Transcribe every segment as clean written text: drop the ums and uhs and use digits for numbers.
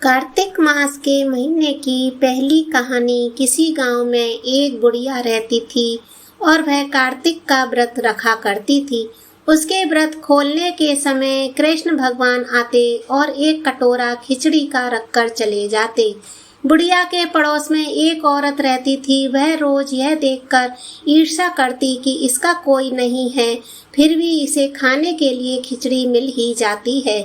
कार्तिक मास के महीने की पहली कहानी। किसी गांव में एक बुढ़िया रहती थी और वह कार्तिक का व्रत रखा करती थी। उसके व्रत खोलने के समय कृष्ण भगवान आते और एक कटोरा खिचड़ी का रखकर चले जाते। बुढ़िया के पड़ोस में एक औरत रहती थी। वह रोज यह देखकर ईर्ष्या करती कि इसका कोई नहीं है, फिर भी इसे खाने के लिए खिचड़ी मिल ही जाती है।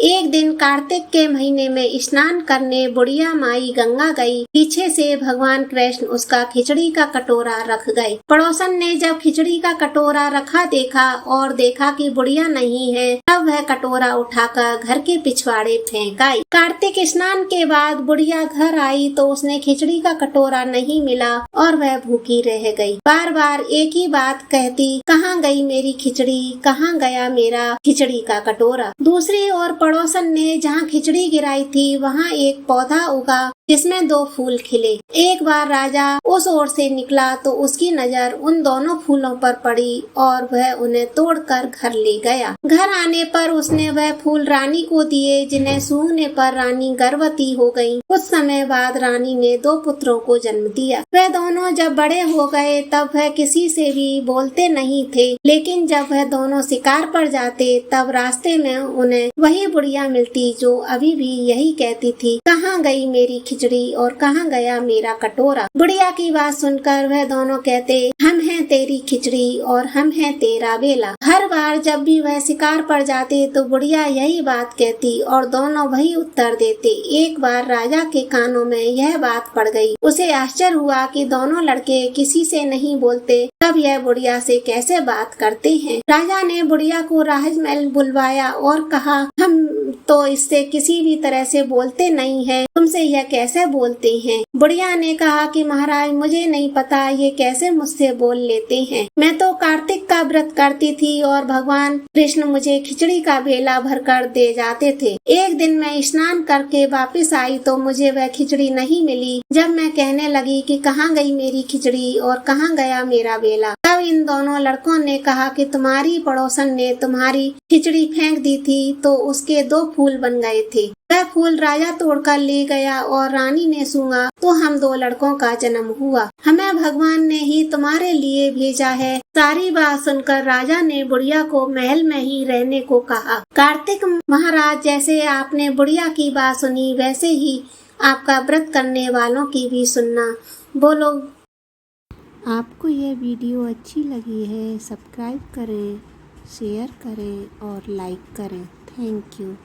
एक दिन कार्तिक के महीने में स्नान करने बुढ़िया माई गंगा गई। पीछे से भगवान कृष्ण उसका खिचड़ी का कटोरा रख गए। पड़ोसन ने जब खिचड़ी का कटोरा रखा देखा और देखा कि बुढ़िया नहीं है, तब वह कटोरा उठाकर घर के पिछवाड़े फेंक आई। कार्तिक स्नान के बाद बुढ़िया घर आई तो उसने खिचड़ी का कटोरा नहीं मिला और वह भूखी रह गई। बार बार एक ही बात कहती, कहाँ गई मेरी खिचड़ी, कहाँ गया मेरा खिचड़ी का कटोरा। दूसरी ओर पड़ोसन ने जहाँ खिचड़ी गिराई थी वहाँ एक पौधा उगा जिसमें 2 फूल खिले। एक बार राजा उस ओर से निकला तो उसकी नजर उन दोनों फूलों पर पड़ी और वह उन्हें तोड़कर घर ले गया। घर आने पर उसने वह फूल रानी को दिए, जिन्हें सूंघने पर रानी गर्भवती हो गई। कुछ समय बाद रानी ने 2 पुत्रों को जन्म दिया। वह दोनों जब बड़े हो गए तब वह किसी से भी बोलते नहीं थे, लेकिन जब वह दोनों शिकार पर जाते तब रास्ते में उन्हें वही बुढ़िया मिलती जो अभी भी यही कहती थी, कहाँ गई मेरी खिचड़ी और कहाँ गया मेरा कटोरा। बुढ़िया की बात सुनकर वह दोनों कहते, हम हैं तेरी खिचड़ी और हम हैं तेरा बेला। हर बार जब भी वह शिकार पर जाते तो बुढ़िया यही बात कहती और दोनों वही उत्तर देते। एक बार राजा के कानों में यह बात पड़ गई। उसे आश्चर्य हुआ कि दोनों लड़के किसी से नहीं बोलते, तब यह बुढ़िया से कैसे बात करते हैं। राजा ने बुढ़िया को राजमहल बुलवाया और कहा, हम तो इससे किसी भी तरह से बोलते नहीं हैं, तुमसे यह कैसे बोलते हैं। बुढ़िया ने कहा कि महाराज, मुझे नहीं पता ये कैसे मुझसे बोल लेते हैं। मैं तो कार्तिक का व्रत करती थी और भगवान कृष्ण मुझे खिचड़ी का बेला भरकर दे जाते थे। एक दिन मैं स्नान करके वापस आई तो मुझे वह खिचड़ी नहीं मिली। जब मैं कहने लगी कि कहाँ गई मेरी खिचड़ी और कहाँ गया मेरा बेला, तब इन दोनों लड़कों ने कहा कि तुम्हारी पड़ोसन ने तुम्हारी खिचड़ी फेंक दी थी तो उसके 2 फूल बन गए थे। वह फूल राजा तोड़कर ले गया और रानी ने सूंघा तो हम 2 लड़कों का जन्म हुआ। हमें भगवान ने ही तुम्हारे लिए भेजा है। सारी बात सुनकर राजा ने बुढ़िया को महल में ही रहने को कहा। कार्तिक महाराज, जैसे आपने बुढ़िया की बात सुनी वैसे ही आपका व्रत करने वालों की भी सुनना। बोलो। आपको यह वीडियो अच्छी लगी है, सब्सक्राइब करें, शेयर करें और लाइक करें। Thank you.